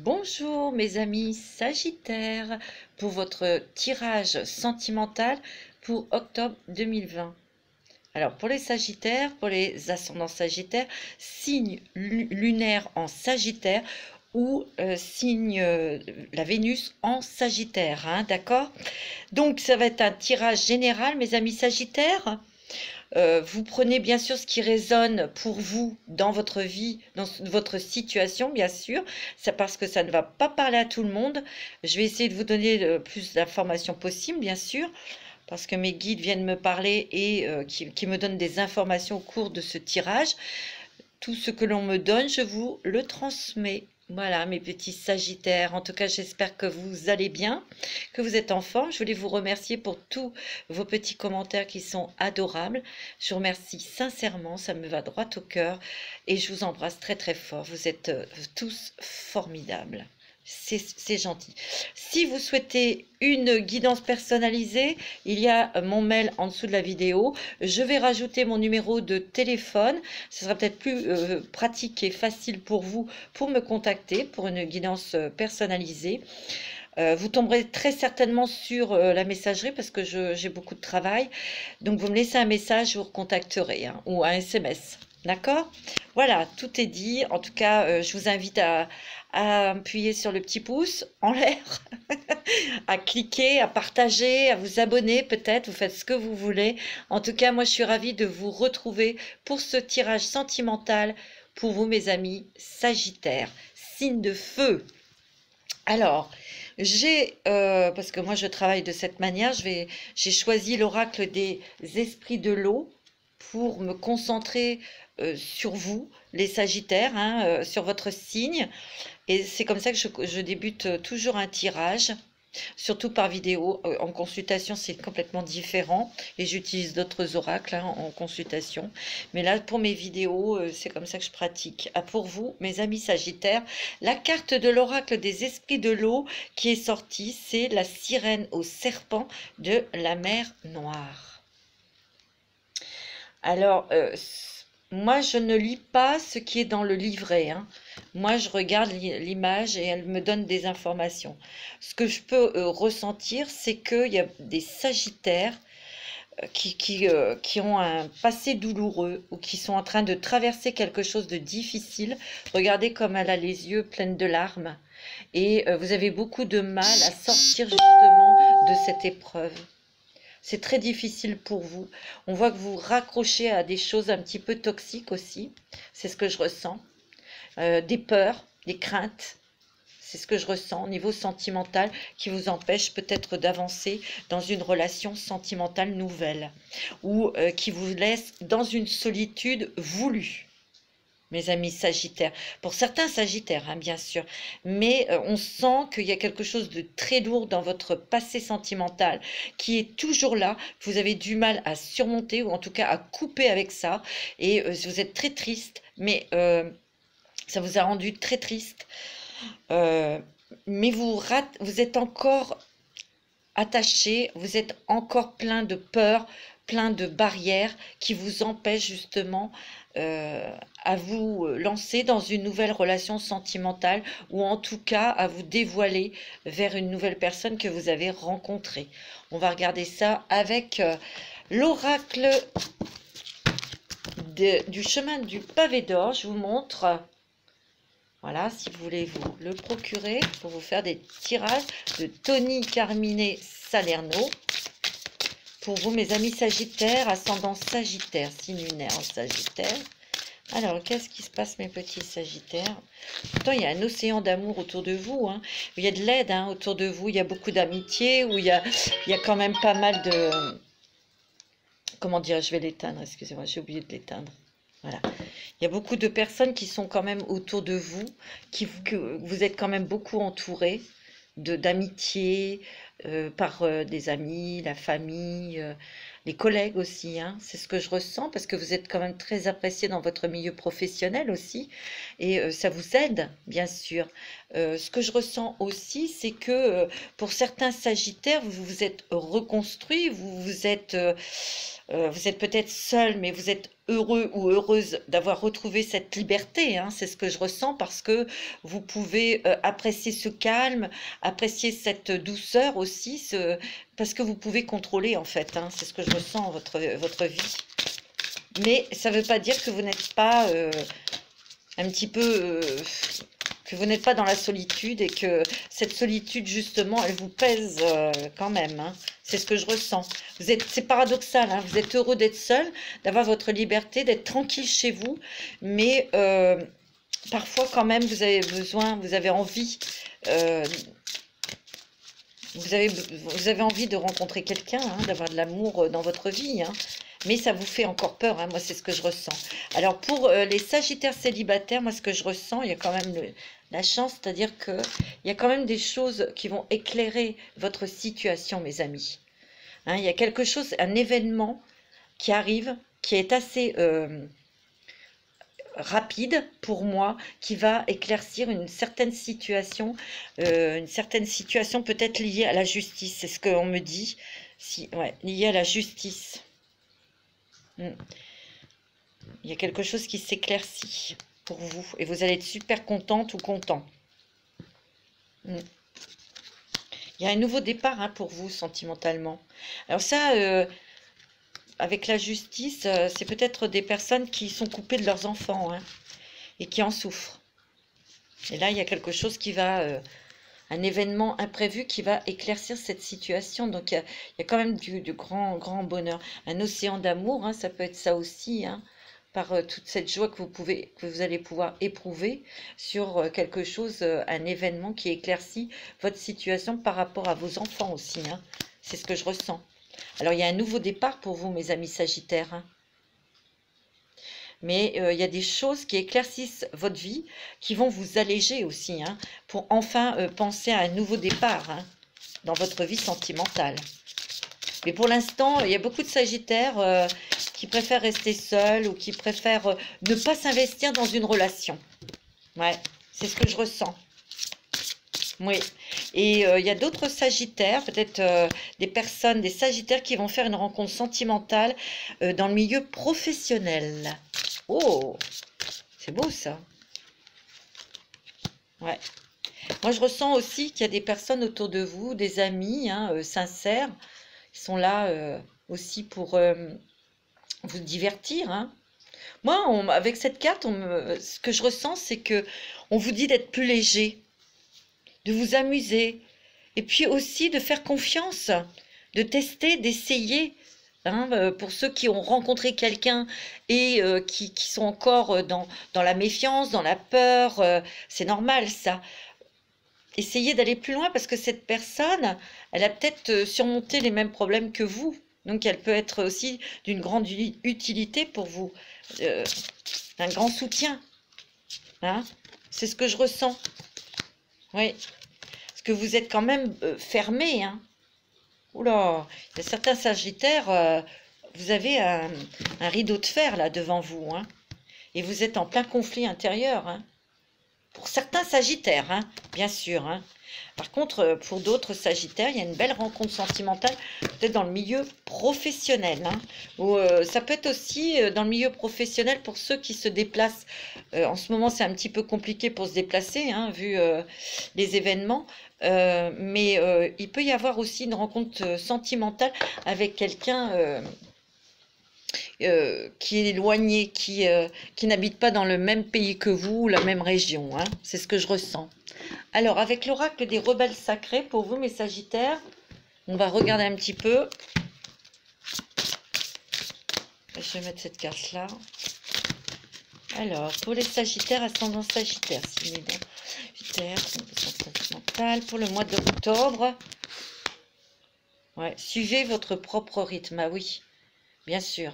Bonjour mes amis Sagittaires pour votre tirage sentimental pour octobre 2020. Alors pour les Sagittaires, pour les ascendants Sagittaires, signe lunaire en Sagittaire ou signe la Vénus en Sagittaire, hein, d'accord? Donc ça va être un tirage général mes amis Sagittaires. Vous prenez bien sûr ce qui résonne pour vous dans votre vie, dans votre situation, bien sûr. C'est parce que ça ne va pas parler à tout le monde. Je vais essayer de vous donner le plus d'informations possible, bien sûr, parce que mes guides viennent me parler et qui me donnent des informations au cours de ce tirage. Tout ce que l'on me donne, je vous le transmets. Voilà, mes petits Sagittaires. En tout cas, j'espère que vous allez bien, que vous êtes en forme. Je voulais vous remercier pour tous vos petits commentaires qui sont adorables. Je vous remercie sincèrement, ça me va droit au cœur et je vous embrasse très très fort. Vous êtes tous formidables. C'est gentil. Si vous souhaitez une guidance personnalisée, il y a mon mail en dessous de la vidéo. Je vais rajouter mon numéro de téléphone. Ce sera peut-être plus pratique et facile pour vous pour me contacter pour une guidance personnalisée. Vous tomberez très certainement sur la messagerie parce que j'ai beaucoup de travail. Donc vous me laissez un message, je vous recontacterai, hein, ou un SMS. D'accord? Voilà, tout est dit. En tout cas, je vous invite à appuyer sur le petit pouce en l'air, à cliquer, à partager, à vous abonner peut-être, vous faites ce que vous voulez. En tout cas, moi je suis ravie de vous retrouver pour ce tirage sentimental pour vous mes amis Sagittaires, signe de feu. Alors, parce que moi je travaille de cette manière, j'ai choisi l'oracle des esprits de l'eau pour me concentrer sur vous, les Sagittaires, hein, sur votre signe. Et c'est comme ça que je débute toujours un tirage, surtout par vidéo. En consultation, c'est complètement différent. Et j'utilise d'autres oracles hein, en consultation. Mais là, pour mes vidéos, c'est comme ça que je pratique. Ah, pour vous, mes amis Sagittaires, la carte de l'oracle des esprits de l'eau qui est sortie, c'est la sirène au serpent de la mer Noire. Alors, moi, je ne lis pas ce qui est dans le livret, hein. Moi, je regarde l'image et elle me donne des informations. Ce que je peux ressentir, c'est qu'il y a des Sagittaires qui ont un passé douloureux ou qui sont en train de traverser quelque chose de difficile. Regardez comme elle a les yeux pleins de larmes. Et vous avez beaucoup de mal à sortir justement de cette épreuve. C'est très difficile pour vous. On voit que vous raccrochez à des choses un petit peu toxiques aussi. C'est ce que je ressens. Des peurs, des craintes. C'est ce que je ressens au niveau sentimental qui vous empêche peut-être d'avancer dans une relation sentimentale nouvelle ou qui vous laisse dans une solitude voulue. Mes amis Sagittaires, pour certains Sagittaires, hein, bien sûr, mais on sent qu'il y a quelque chose de très lourd dans votre passé sentimental qui est toujours là, que vous avez du mal à surmonter ou en tout cas à couper avec ça, et vous êtes très triste, mais ça vous a rendu très triste, mais vous êtes encore attaché, vous êtes encore plein de peur, plein de barrières qui vous empêchent justement à vous lancer dans une nouvelle relation sentimentale ou en tout cas à vous dévoiler vers une nouvelle personne que vous avez rencontrée. On va regarder ça avec l'oracle du chemin du pavé d'or. Je vous montre. Voilà, si vous voulez vous le procurer pour vous faire des tirages de Tony Carmine Salerno. Pour vous, mes amis Sagittaires, ascendant Sagittaire, signe lunaire en Sagittaire. Alors, qu'est-ce qui se passe, mes petits Sagittaires? Pourtant, il y a un océan d'amour autour de vous. Hein. Il y a de l'aide hein, autour de vous. Il y a beaucoup d'amitié. Il y a quand même pas mal de... Comment dire? Je vais l'éteindre. Excusez-moi, j'ai oublié de l'éteindre. Voilà. Il y a beaucoup de personnes qui sont quand même autour de vous, que vous êtes quand même beaucoup entourés d'amitié, par des amis, la famille, les collègues aussi. Hein. C'est ce que je ressens parce que vous êtes quand même très apprécié dans votre milieu professionnel aussi. Et ça vous aide, bien sûr. Ce que je ressens aussi, c'est que pour certains Sagittaires, vous vous êtes reconstruits, vous vous êtes... Vous êtes peut-être seul, mais vous êtes heureux ou heureuse d'avoir retrouvé cette liberté, hein. C'est ce que je ressens parce que vous pouvez apprécier ce calme, apprécier cette douceur aussi, parce que vous pouvez contrôler en fait, hein. C'est ce que je ressens votre vie. Mais ça ne veut pas dire que vous n'êtes pas un petit peu... que vous n'êtes pas dans la solitude et que cette solitude, justement, elle vous pèse quand même, hein. C'est ce que je ressens. C'est paradoxal, hein. Vous êtes heureux d'être seul, d'avoir votre liberté, d'être tranquille chez vous, mais parfois quand même, vous avez besoin, vous avez envie, vous avez envie de rencontrer quelqu'un, hein, d'avoir de l'amour dans votre vie, hein. Mais ça vous fait encore peur, hein. Moi, c'est ce que je ressens. Alors, pour les Sagittaires célibataires, moi, ce que je ressens, il y a quand même la chance, c'est-à-dire qu'il y a quand même des choses qui vont éclairer votre situation, mes amis. Hein, il y a quelque chose, un événement qui arrive, qui est assez rapide pour moi, qui va éclaircir une certaine situation peut-être liée à la justice. C'est ce qu'on me dit, ouais, liée à la justice. Il y a quelque chose qui s'éclaircit pour vous et vous allez être super contente ou content. Il y a un nouveau départ, hein, pour vous sentimentalement. Alors ça, avec la justice, c'est peut-être des personnes qui sont coupées de leurs enfants, hein, et qui en souffrent. Et là, il y a quelque chose qui va... un événement imprévu qui va éclaircir cette situation. Donc, il y a quand même du grand bonheur. Un océan d'amour, hein, ça peut être ça aussi, hein, par toute cette joie que vous allez pouvoir éprouver sur quelque chose, un événement qui éclaircit votre situation par rapport à vos enfants aussi, hein. C'est ce que je ressens. Alors, il y a un nouveau départ pour vous, mes amis Sagittaires, hein. Mais il y a des choses qui éclaircissent votre vie, qui vont vous alléger aussi, hein, pour enfin penser à un nouveau départ, hein, dans votre vie sentimentale. Mais pour l'instant, il y a beaucoup de Sagittaires qui préfèrent rester seuls ou qui préfèrent ne pas s'investir dans une relation. Ouais, c'est ce que je ressens. Oui, et il y a d'autres Sagittaires, peut-être des Sagittaires qui vont faire une rencontre sentimentale dans le milieu professionnel. Oh, c'est beau ça. Ouais. Moi, je ressens aussi qu'il y a des personnes autour de vous, des amis, hein, sincères, qui sont là aussi pour vous divertir, hein. Moi, avec cette carte, ce que je ressens, c'est que on vous dit d'être plus léger, de vous amuser, et puis aussi de faire confiance, de tester, d'essayer. Hein, pour ceux qui ont rencontré quelqu'un et qui sont encore dans la méfiance, dans la peur, c'est normal ça. Essayez d'aller plus loin parce que cette personne, elle a peut-être surmonté les mêmes problèmes que vous. Donc elle peut être aussi d'une grande utilité pour vous, un grand soutien. Hein, c'est ce que je ressens. Oui, parce que vous êtes quand même fermé, hein. Oula, il y a certains Sagittaires, vous avez un rideau de fer là devant vous, hein, et vous êtes en plein conflit intérieur, hein. Pour certains Sagittaires, hein, bien sûr, hein. Par contre, pour d'autres Sagittaires, il y a une belle rencontre sentimentale, peut-être dans le milieu professionnel, hein, ou ça peut être aussi dans le milieu professionnel pour ceux qui se déplacent. En ce moment, c'est un petit peu compliqué pour se déplacer, hein, vu les événements. Mais il peut y avoir aussi une rencontre sentimentale avec quelqu'un qui est éloigné, qui n'habite pas dans le même pays que vous, ou la même région, hein. C'est ce que je ressens. Alors, avec l'oracle des rebelles sacrés, pour vous, mes Sagittaires, on va regarder un petit peu. Je vais mettre cette carte-là. Alors, pour les Sagittaires, ascendant Sagittaire, sentimental pour le mois d'octobre. Ouais, suivez votre propre rythme. Ah oui, bien sûr.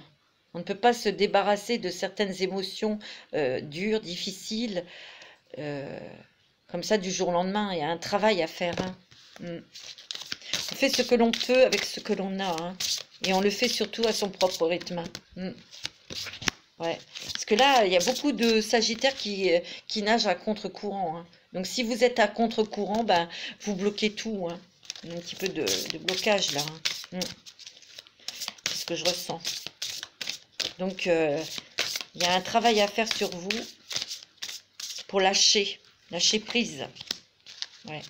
On ne peut pas se débarrasser de certaines émotions dures, difficiles, comme ça du jour au lendemain. Il y a un travail à faire, hein. On fait ce que l'on peut avec ce que l'on a, hein. Et on le fait surtout à son propre rythme. Ouais. Parce que là, il y a beaucoup de Sagittaires qui nagent à contre-courant, hein. Donc si vous êtes à contre-courant, ben, vous bloquez tout, hein. Un petit peu de blocage là, hein. ce que je ressens. Donc, il y a un travail à faire sur vous pour lâcher prise. Ouais.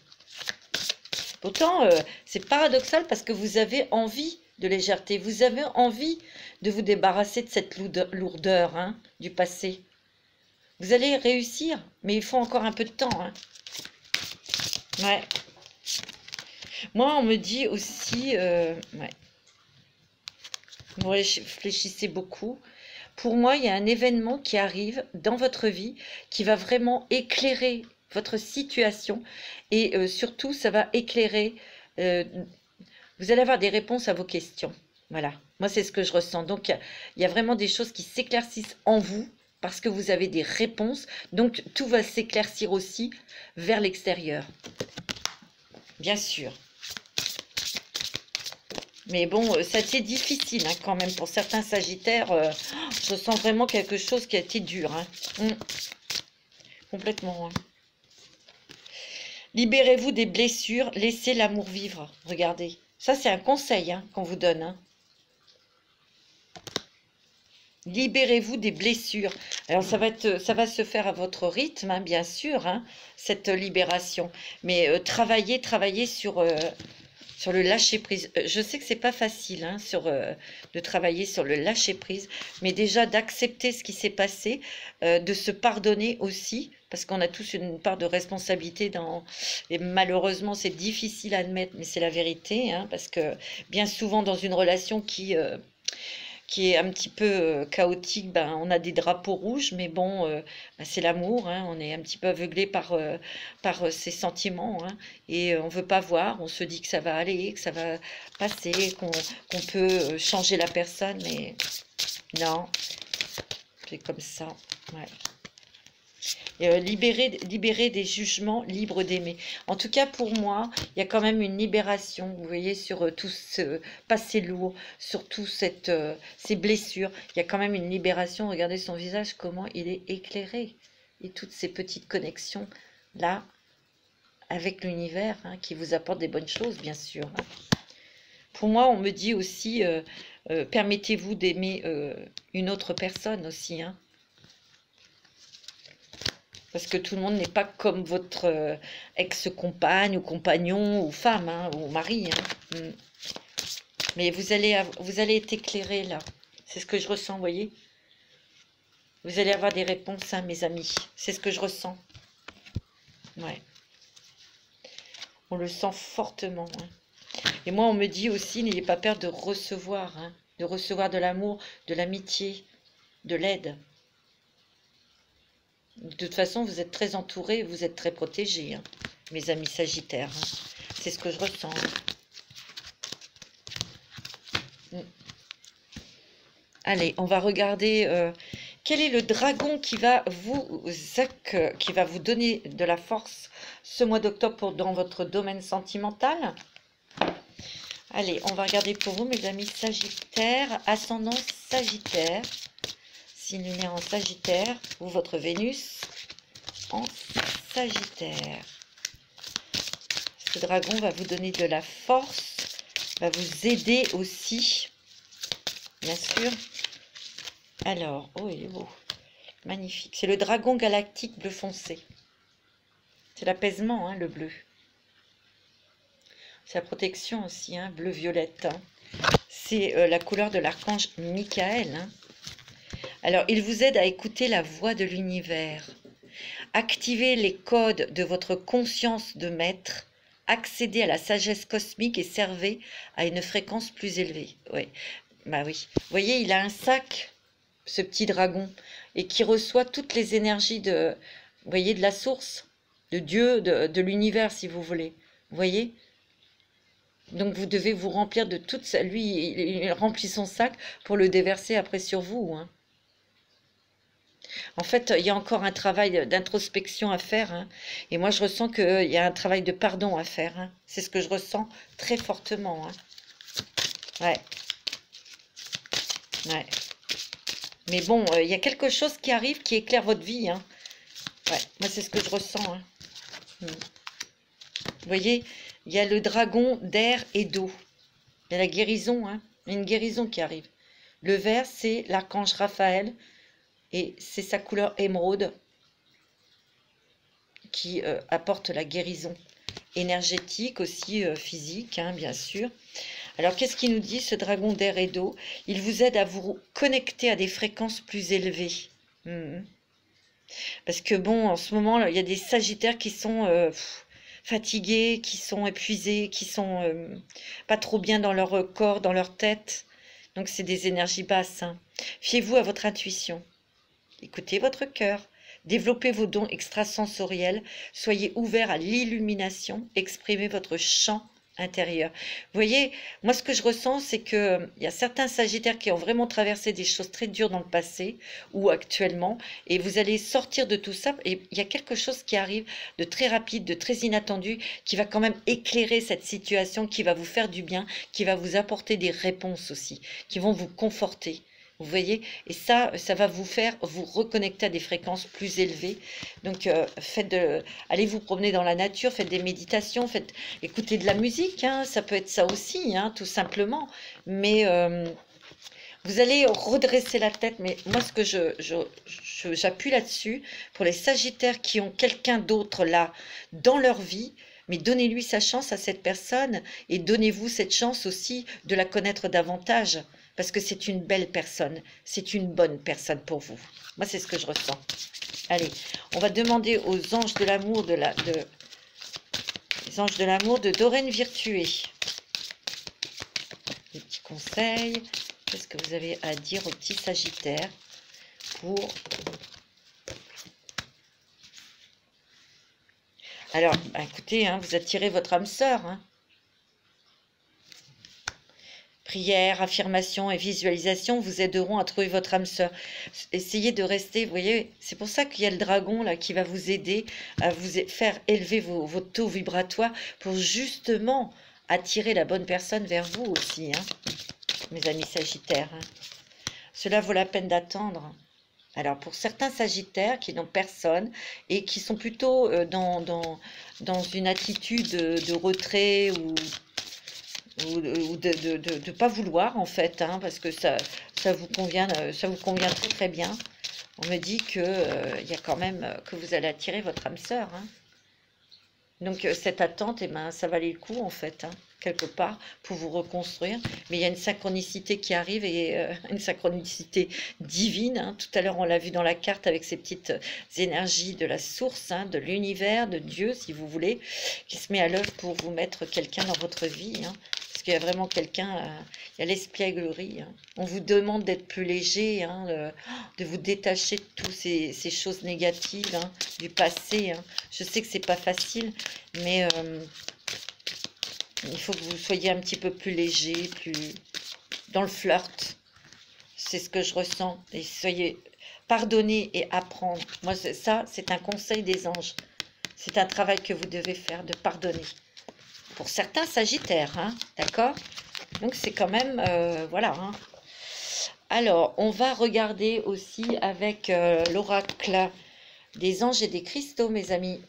Pourtant, c'est paradoxal parce que vous avez envie de légèreté. Vous avez envie de vous débarrasser de cette lourdeur hein, du passé. Vous allez réussir, mais il faut encore un peu de temps. Hein. Ouais. Moi, on me dit aussi... ouais. Vous réfléchissez beaucoup. Pour moi, il y a un événement qui arrive dans votre vie qui va vraiment éclairer votre situation et surtout, ça va éclairer... vous allez avoir des réponses à vos questions. Voilà, moi, c'est ce que je ressens. Donc, il y a vraiment des choses qui s'éclaircissent en vous parce que vous avez des réponses. Donc, tout va s'éclaircir aussi vers l'extérieur. Bien sûr. Mais bon, ça a été difficile hein, quand même pour certains sagittaires. Je sens vraiment quelque chose qui a été dur. Hein. Complètement. Hein. Libérez-vous des blessures, laissez l'amour vivre. Regardez. Ça, c'est un conseil hein, qu'on vous donne. Hein. Libérez-vous des blessures. Alors, ça va se faire à votre rythme, hein, bien sûr, hein, cette libération. Mais travaillez sur le lâcher-prise. Je sais que c'est pas facile hein, de travailler sur le lâcher-prise, mais déjà d'accepter ce qui s'est passé, de se pardonner aussi, parce qu'on a tous une part de responsabilité et malheureusement c'est difficile à admettre, mais c'est la vérité, hein, parce que bien souvent dans une relation qui est un petit peu chaotique, ben, on a des drapeaux rouges, mais bon, ben, c'est l'amour, hein, on est un petit peu aveuglé par ses sentiments, hein, et on ne veut pas voir, on se dit que ça va aller, que ça va passer, qu'on peut changer la personne, mais non, c'est comme ça, ouais. Libérer des jugements, libre d'aimer. En tout cas, pour moi, il y a quand même une libération, vous voyez, sur tout ce passé lourd, sur toutes ces blessures. Il y a quand même une libération. Regardez son visage, comment il est éclairé. Et toutes ces petites connexions, là, avec l'univers, hein, qui vous apporte des bonnes choses, bien sûr. Hein. Pour moi, on me dit aussi, permettez-vous d'aimer une autre personne aussi, hein. Parce que tout le monde n'est pas comme votre ex-compagne ou compagnon ou femme hein, ou mari. Hein. Mais vous allez être éclairé là. C'est ce que je ressens, vous voyez. Vous allez avoir des réponses, hein, mes amis. C'est ce que je ressens. Ouais. On le sent fortement. Hein. Et moi, on me dit aussi, n'ayez pas peur de recevoir. Hein, de recevoir de l'amour, de l'amitié, de l'aide. De toute façon, vous êtes très entourés, vous êtes très protégés, hein, mes amis sagittaires. Hein. C'est ce que je ressens. Allez, on va regarder quel est le dragon qui va vous donner de la force ce mois d'octobre dans votre domaine sentimental. Allez, on va regarder pour vous, mes amis sagittaires, ascendant sagittaire. Signe lunaire en Sagittaire, ou votre Vénus en Sagittaire. Ce dragon va vous donner de la force, va vous aider aussi, bien sûr. Alors, oh, il est beau, magnifique. C'est le dragon galactique bleu foncé. C'est l'apaisement, hein, le bleu. C'est la protection aussi, hein, bleu-violette. Hein. C'est la couleur de l'archange Michael, hein. Alors, il vous aide à écouter la voix de l'univers, activer les codes de votre conscience de maître, accéder à la sagesse cosmique et servez à une fréquence plus élevée. Ouais. Bah oui. Vous voyez, il a un sac, ce petit dragon, et qui reçoit toutes les énergies de, vous voyez, de la source, de Dieu, de l'univers, si vous voulez. Vous voyez ? Donc, vous devez vous remplir de tout ça. Lui, il remplit son sac pour le déverser après sur vous, hein. En fait, il y a encore un travail d'introspection à faire. Hein. Et moi, je ressens qu'il y a un travail de pardon à faire. Hein. C'est ce que je ressens très fortement. Hein. Ouais. Ouais. Mais bon, il y a quelque chose qui arrive qui éclaire votre vie. Hein. Ouais. Moi, c'est ce que je ressens. Hein. Vous voyez, il y a le dragon d'air et d'eau. Il y a la guérison. Hein. Une guérison qui arrive. Le vert, c'est l'archange Raphaël et c'est sa couleur émeraude qui apporte la guérison énergétique, aussi physique, hein, bien sûr. Alors, qu'est-ce qu'il nous dit, ce dragon d'air et d'eau? Il vous aide à vous connecter à des fréquences plus élevées. Parce que, bon, en ce moment, il y a des sagittaires qui sont fatigués, qui sont épuisés, qui sont pas trop bien dans leur corps, dans leur tête. Donc, c'est des énergies basses, hein. Fiez-vous à votre intuition. Écoutez votre cœur. Développez vos dons extrasensoriels. Soyez ouverts à l'illumination. Exprimez votre champ intérieur. Vous voyez, moi ce que je ressens, c'est que il y a certains sagittaires qui ont vraiment traversé des choses très dures dans le passé ou actuellement, et vous allez sortir de tout ça, et il y a quelque chose qui arrive de très rapide, de très inattendu, qui va quand même éclairer cette situation, qui va vous faire du bien, qui va vous apporter des réponses aussi, qui vont vous conforter. Vous voyez, et ça va vous faire vous reconnecter à des fréquences plus élevées. Donc, allez vous promener dans la nature, faites des méditations, écoutez de la musique, hein, ça peut être ça aussi, hein, tout simplement. Mais vous allez redresser la tête. Mais moi, ce que j'appuie là-dessus, pour les sagittaires qui ont quelqu'un d'autre là dans leur vie, mais donnez-lui sa chance à cette personne et donnez-vous cette chance aussi de la connaître davantage. Parce que c'est une belle personne, c'est une bonne personne pour vous. Moi, c'est ce que je ressens. Allez, on va demander aux anges de l'amour les anges de l'amour de Doreen Virtuée. Des petits conseils. Qu'est-ce que vous avez à dire aux petits sagittaires pour... Alors, écoutez, hein, vous attirez votre âme sœur, hein. Prière, affirmation et visualisation vous aideront à trouver votre âme sœur. Essayez de rester, vous voyez, c'est pour ça qu'il y a le dragon là qui va vous aider à vous faire élever vos taux vibratoires pour justement attirer la bonne personne vers vous aussi, hein, mes amis sagittaires. Hein. Cela vaut la peine d'attendre. Alors, pour certains sagittaires qui n'ont personne et qui sont plutôt dans une attitude de retrait ou de ne pas vouloir en fait, hein, parce que ça vous convient très très bien. On me dit que il y a quand même que vous allez attirer votre âme sœur, hein. Donc cette attente, eh ben, ça valait le coup en fait, hein, quelque part, pour vous reconstruire. Mais il y a une synchronicité qui arrive, et une synchronicité divine, hein. Tout à l'heure, on l'a vu dans la carte avec ces petites énergies de la source, hein, de l'univers, de Dieu, si vous voulez, qui se met à l'œuvre pour vous mettre quelqu'un dans votre vie, hein. Parce qu'il y a vraiment quelqu'un, il y a l'espièglerie, hein. On vous demande d'être plus léger, hein, de vous détacher de toutes ces choses négatives, hein, du passé, hein. Je sais que c'est pas facile, mais il faut que vous soyez un petit peu plus léger, plus dans le flirt. C'est ce que je ressens. Et soyez pardonner et apprendre. Moi, ça, c'est un conseil des anges. C'est un travail que vous devez faire, de pardonner. Pour certains sagittaires, hein, d'accord? Donc, c'est quand même, voilà, hein. Alors, on va regarder aussi avec l'oracle des anges et des cristaux, mes amis.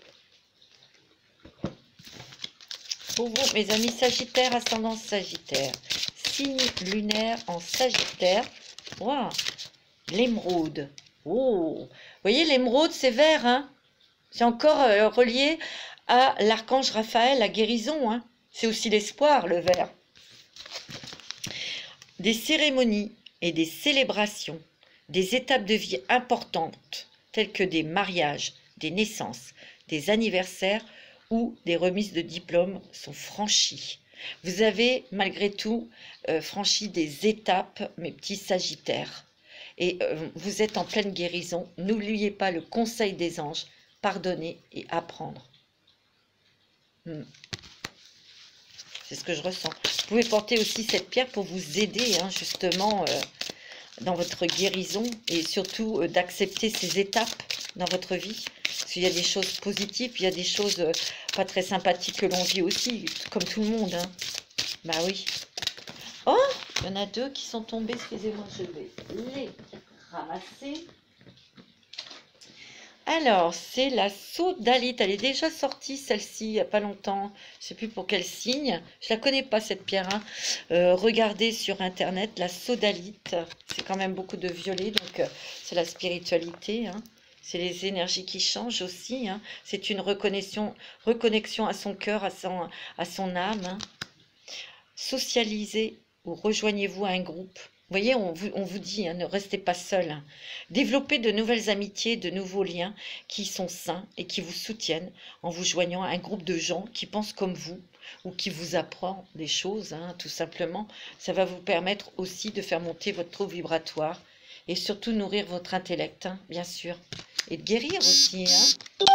Pour vous, mes amis sagittaires, ascendant sagittaire, signe lunaire en sagittaire, wow, l'émeraude. Oh, vous voyez, l'émeraude, c'est vert, hein? C'est encore relié à l'archange Raphaël, la guérison, hein? C'est aussi l'espoir, le vert. Des cérémonies et des célébrations, des étapes de vie importantes, telles que des mariages, des naissances, des anniversaires ou des remises de diplômes sont franchies. Vous avez malgré tout franchi des étapes, mes petits sagittaires. Et vous êtes en pleine guérison. N'oubliez pas le conseil des anges, pardonner et apprendre. C'est ce que je ressens. Vous pouvez porter aussi cette pierre pour vous aider, hein, justement, dans votre guérison, et surtout d'accepter ces étapes dans votre vie. Parce qu'il y a des choses positives, puis il y a des choses pas très sympathiques que l'on vit aussi, comme tout le monde, hein. Bah oui. Oh, il y en a deux qui sont tombés, excusez-moi, je vais les ramasser. Alors, c'est la sodalite. Elle est déjà sortie, celle-ci, il n'y a pas longtemps. Je ne sais plus pour quel signe. Je la connais pas, cette pierre, hein. Regardez sur Internet, la sodalite. C'est quand même beaucoup de violet, donc c'est la spiritualité, hein. C'est les énergies qui changent aussi, hein. C'est une reconnexion à son cœur, à son âme, hein. Socialisez ou rejoignez-vous à un groupe. Vous voyez, on vous dit, hein, ne restez pas seul, hein. Développez de nouvelles amitiés, de nouveaux liens qui sont sains et qui vous soutiennent en vous joignant à un groupe de gens qui pensent comme vous ou qui vous apprend des choses, hein, tout simplement. Ça va vous permettre aussi de faire monter votre taux vibratoire et surtout nourrir votre intellect, hein, bien sûr. Et de guérir aussi, hein.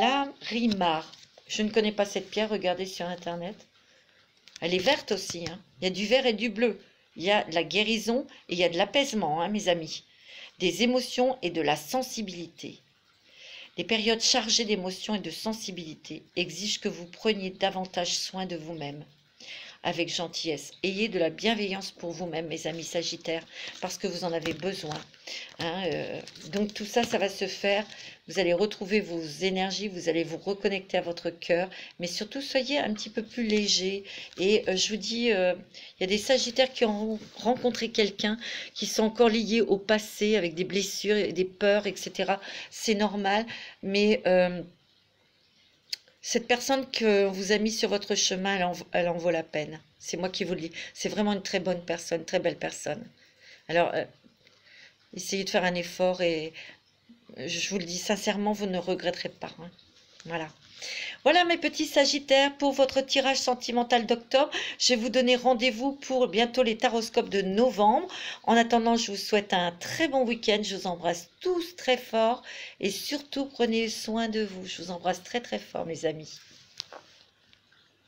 La rimar. Je ne connais pas cette pierre, regardez sur Internet. Elle est verte aussi, hein. Il y a du vert et du bleu. Il y a de la guérison et il y a de l'apaisement, hein, mes amis. Des émotions et de la sensibilité. Les périodes chargées d'émotions et de sensibilité exigent que vous preniez davantage soin de vous-même. Avec gentillesse. Ayez de la bienveillance pour vous-même, mes amis Sagittaires, parce que vous en avez besoin, hein, donc tout ça, ça va se faire. Vous allez retrouver vos énergies, vous allez vous reconnecter à votre cœur, mais surtout, soyez un petit peu plus léger. Et je vous dis, il y a des Sagittaires qui ont rencontré quelqu'un, qui sont encore liés au passé, avec des blessures, et des peurs, etc. C'est normal, mais... cette personne que vous a mis sur votre chemin, elle en vaut la peine. C'est moi qui vous le dis. C'est vraiment une très bonne personne, très belle personne. Alors, essayez de faire un effort et je vous le dis sincèrement, vous ne regretterez pas, hein. Voilà. Voilà mes petits Sagittaires pour votre tirage sentimental d'octobre. Je vais vous donner rendez-vous pour bientôt les taroscopes de novembre. En attendant, je vous souhaite un très bon week-end. Je vous embrasse tous très fort et surtout prenez soin de vous. Je vous embrasse très très fort mes amis.